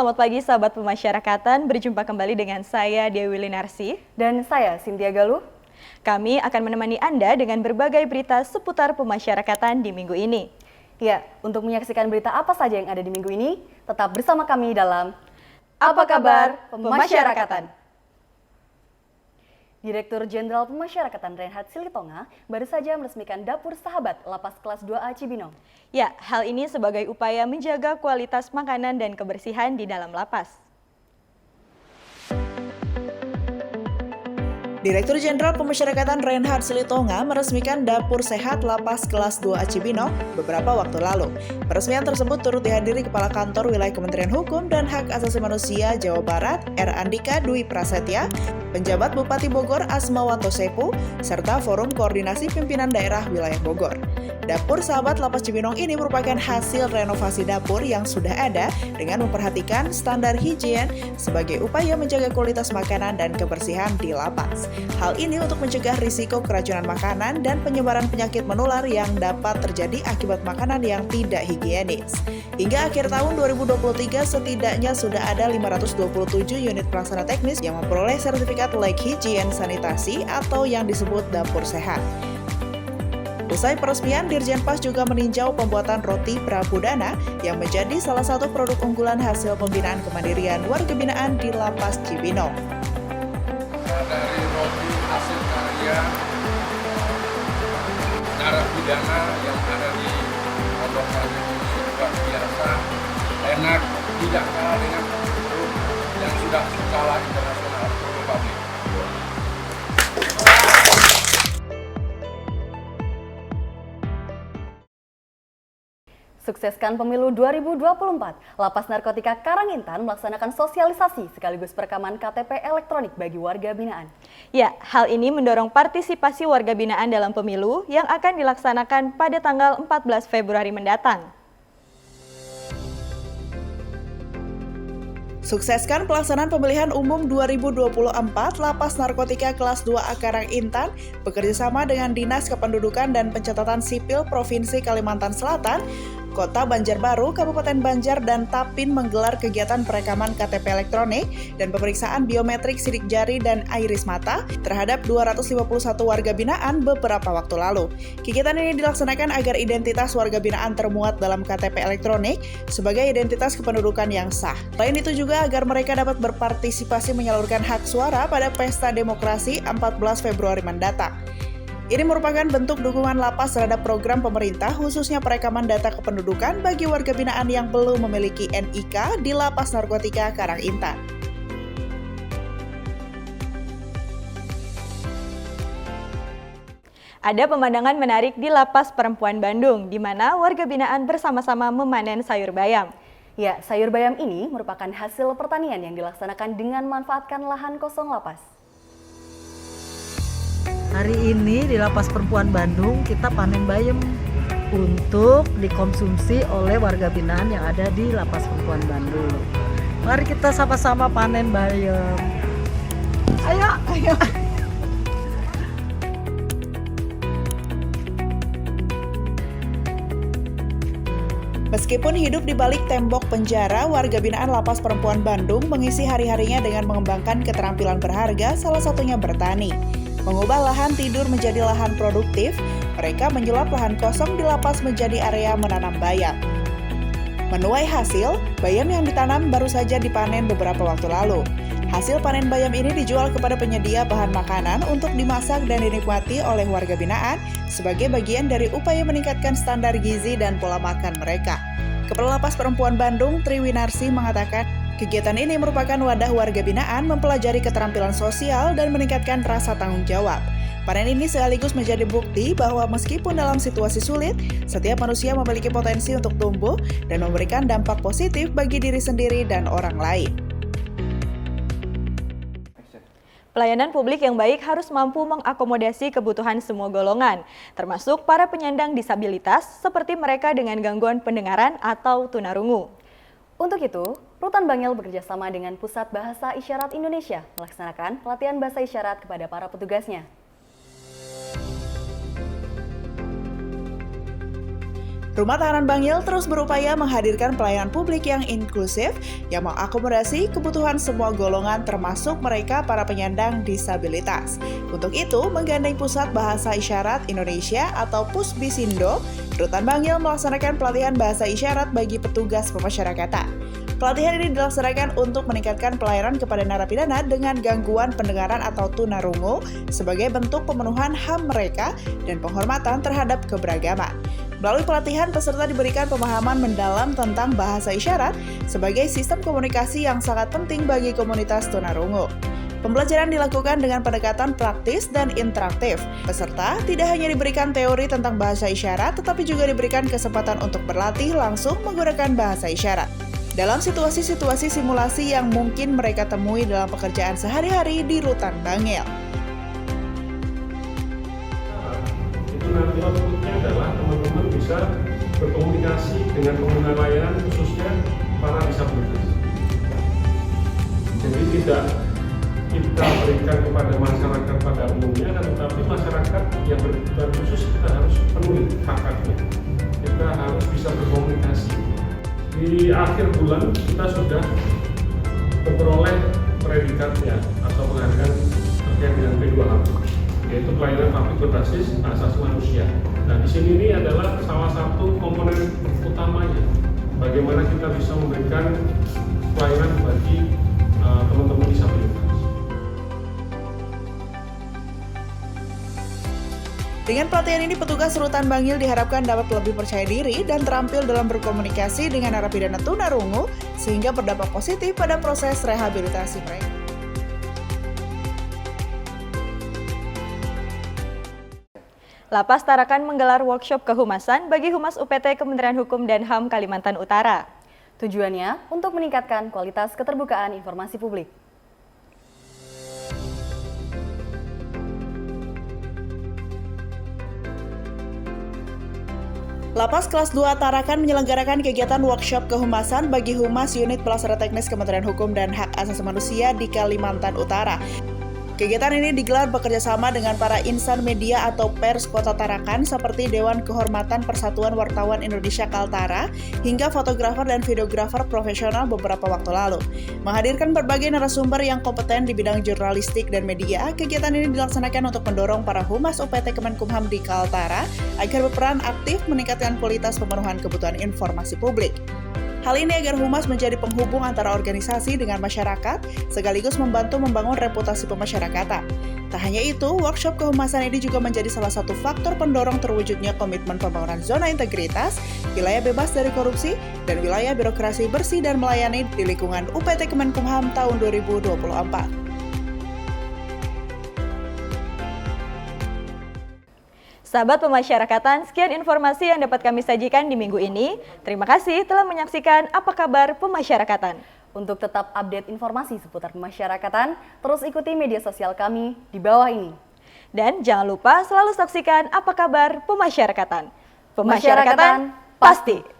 selamat pagi sahabat pemasyarakatan. Berjumpa kembali dengan saya Dewi Linarsi. Dan saya Cynthia Galuh. Kami akan menemani Anda dengan berbagai berita seputar pemasyarakatan di minggu ini. Ya, untuk menyaksikan berita apa saja yang ada di minggu ini, tetap bersama kami dalam Apa Kabar Pemasyarakatan? Direktur Jenderal Pemasyarakatan Reinhard Silitonga baru saja meresmikan Dapur Sahabat Lapas Kelas 2A Cibinong. Ya, hal ini sebagai upaya menjaga kualitas makanan dan kebersihan di dalam lapas. Direktur Jenderal Pemasyarakatan Reinhard Silitonga meresmikan Dapur Sehat Lapas Kelas 2A Cibinong beberapa waktu lalu. Peresmian tersebut turut dihadiri Kepala Kantor Wilayah Kementerian Hukum dan Hak Asasi Manusia Jawa Barat, R. Andika Dwi Prasetya, penjabat Bupati Bogor Asmawanto Sepu, serta Forum Koordinasi Pimpinan Daerah Wilayah Bogor. Dapur Sahabat Lapas Cibinong ini merupakan hasil renovasi dapur yang sudah ada dengan memperhatikan standar higien sebagai upaya menjaga kualitas makanan dan kebersihan di lapas. Hal ini untuk mencegah risiko keracunan makanan dan penyebaran penyakit menular yang dapat terjadi akibat makanan yang tidak higienis. Hingga akhir tahun 2023 setidaknya sudah ada 527 unit pelaksana teknis yang memperoleh sertifikat layak higien sanitasi atau yang disebut Dapur Sehat. Usai peresmian, Dirjen Pas juga meninjau pembuatan roti Prabudana yang menjadi salah satu produk unggulan hasil pembinaan kemandirian warga binaan di Lapas Cibinong. Dari roti hasil karya narapidana yang ada di pondok ini luar biasa, enak, tidak kalah dengan produk yang sudah skala internasional publik. Sukseskan pemilu 2024, Lapas Narkotika Karangintan melaksanakan sosialisasi sekaligus perekaman KTP elektronik bagi warga binaan. Ya, hal ini mendorong partisipasi warga binaan dalam pemilu yang akan dilaksanakan pada tanggal 14 Februari mendatang. Sukseskan pelaksanaan pemilihan umum 2024 Lapas Narkotika Kelas 2A Karangintan bekerjasama dengan Dinas Kependudukan dan Pencatatan Sipil Provinsi Kalimantan Selatan, Kota Banjarbaru, Kabupaten Banjar, dan Tapin menggelar kegiatan perekaman KTP elektronik dan pemeriksaan biometrik sidik jari dan iris mata terhadap 251 warga binaan beberapa waktu lalu. Kegiatan ini dilaksanakan agar identitas warga binaan termuat dalam KTP elektronik sebagai identitas kependudukan yang sah. Selain itu juga agar mereka dapat berpartisipasi menyalurkan hak suara pada Pesta Demokrasi 14 Februari mendatang. Ini merupakan bentuk dukungan lapas terhadap program pemerintah khususnya perekaman data kependudukan bagi warga binaan yang belum memiliki NIK di Lapas Narkotika Karangintan. Ada pemandangan menarik di Lapas Perempuan Bandung, di mana warga binaan bersama-sama memanen sayur bayam. Ya, sayur bayam ini merupakan hasil pertanian yang dilaksanakan dengan memanfaatkan lahan kosong lapas. Hari ini di Lapas Perempuan Bandung kita panen bayam untuk dikonsumsi oleh warga binaan yang ada di Lapas Perempuan Bandung. Mari kita sama-sama panen bayam. Ayo. Meskipun hidup di balik tembok penjara, warga binaan Lapas Perempuan Bandung mengisi hari-harinya dengan mengembangkan keterampilan berharga, salah satunya bertani. Mengubah lahan tidur menjadi lahan produktif, mereka menyulap lahan kosong di lapas menjadi area menanam bayam. Menuai hasil, bayam yang ditanam baru saja dipanen beberapa waktu lalu. Hasil panen bayam ini dijual kepada penyedia bahan makanan untuk dimasak dan dinikmati oleh warga binaan sebagai bagian dari upaya meningkatkan standar gizi dan pola makan mereka. Kepala Lapas Perempuan Bandung, Tri Winarsi, mengatakan, kegiatan ini merupakan wadah warga binaan mempelajari keterampilan sosial dan meningkatkan rasa tanggung jawab. Panen ini sekaligus menjadi bukti bahwa meskipun dalam situasi sulit, setiap manusia memiliki potensi untuk tumbuh dan memberikan dampak positif bagi diri sendiri dan orang lain. Pelayanan publik yang baik harus mampu mengakomodasi kebutuhan semua golongan, termasuk para penyandang disabilitas seperti mereka dengan gangguan pendengaran atau tunarungu. Untuk itu, Rutan Bangil bekerjasama dengan Pusat Bahasa Isyarat Indonesia melaksanakan pelatihan bahasa isyarat kepada para petugasnya. Rumah Tahanan Bangil terus berupaya menghadirkan pelayanan publik yang inklusif yang mengakomodasi kebutuhan semua golongan termasuk mereka para penyandang disabilitas. Untuk itu, menggandeng Pusat Bahasa Isyarat Indonesia atau Pusbisindo, Rutan Bangil melaksanakan pelatihan bahasa isyarat bagi petugas pemasyarakatan. Pelatihan ini dilaksanakan untuk meningkatkan pelayanan kepada narapidana dengan gangguan pendengaran atau tunarungu sebagai bentuk pemenuhan HAM mereka dan penghormatan terhadap keberagaman. Melalui pelatihan, peserta diberikan pemahaman mendalam tentang bahasa isyarat sebagai sistem komunikasi yang sangat penting bagi komunitas tunarungu. Pembelajaran dilakukan dengan pendekatan praktis dan interaktif. Peserta tidak hanya diberikan teori tentang bahasa isyarat, tetapi juga diberikan kesempatan untuk berlatih langsung menggunakan bahasa isyarat dalam situasi-situasi simulasi yang mungkin mereka temui dalam pekerjaan sehari-hari di Rutan Bangil. Itu nanti outputnya adalah teman-teman bisa berkomunikasi dengan pengguna layanan khususnya para disabilitas. Jadi tidak kita berikan kepada masyarakat pada umumnya, tetapi masyarakat yang berkebutuhan khusus kita harus penuhi hak-haknya. Kita harus bisa berkomunikasi. Di akhir bulan kita sudah memperoleh predikatnya atau penghargaan terkait dengan P2HAM, yaitu pelayanan publik berbasis hak asasi manusia. Nah, di sini ini adalah salah satu komponen utamanya. Bagaimana kita bisa memberikan pelayanan bagi teman-teman disabilitas. Dengan pelatihan ini, petugas Rutan Bangil diharapkan dapat lebih percaya diri dan terampil dalam berkomunikasi dengan narapidana tunarungu sehingga berdampak positif pada proses rehabilitasi mereka. Lapas Tarakan menggelar workshop kehumasan bagi Humas UPT Kementerian Hukum dan HAM Kalimantan Utara. Tujuannya untuk meningkatkan kualitas keterbukaan informasi publik. Lapas Kelas 2 Tarakan menyelenggarakan kegiatan workshop kehumasan bagi Humas Unit Pelaksana Teknis Kementerian Hukum dan Hak Asasi Manusia di Kalimantan Utara. Kegiatan ini digelar bekerjasama dengan para insan media atau pers Kota Tarakan seperti Dewan Kehormatan Persatuan Wartawan Indonesia Kaltara hingga fotografer dan videografer profesional beberapa waktu lalu. Menghadirkan berbagai narasumber yang kompeten di bidang jurnalistik dan media, kegiatan ini dilaksanakan untuk mendorong para Humas UPT Kemenkumham di Kaltara agar berperan aktif meningkatkan kualitas pemenuhan kebutuhan informasi publik. Hal ini agar Humas menjadi penghubung antara organisasi dengan masyarakat, sekaligus membantu membangun reputasi pemasyarakatan. Tak hanya itu, workshop kehumasan ini juga menjadi salah satu faktor pendorong terwujudnya komitmen pembangunan zona integritas, wilayah bebas dari korupsi, dan wilayah birokrasi bersih dan melayani di lingkungan UPT Kemenkumham tahun 2024. Sahabat pemasyarakatan, sekian informasi yang dapat kami sajikan di minggu ini. Terima kasih telah menyaksikan Apa Kabar Pemasyarakatan. Untuk tetap update informasi seputar pemasyarakatan, terus ikuti media sosial kami di bawah ini. Dan jangan lupa selalu saksikan Apa Kabar Pemasyarakatan. Pemasyarakatan pasti.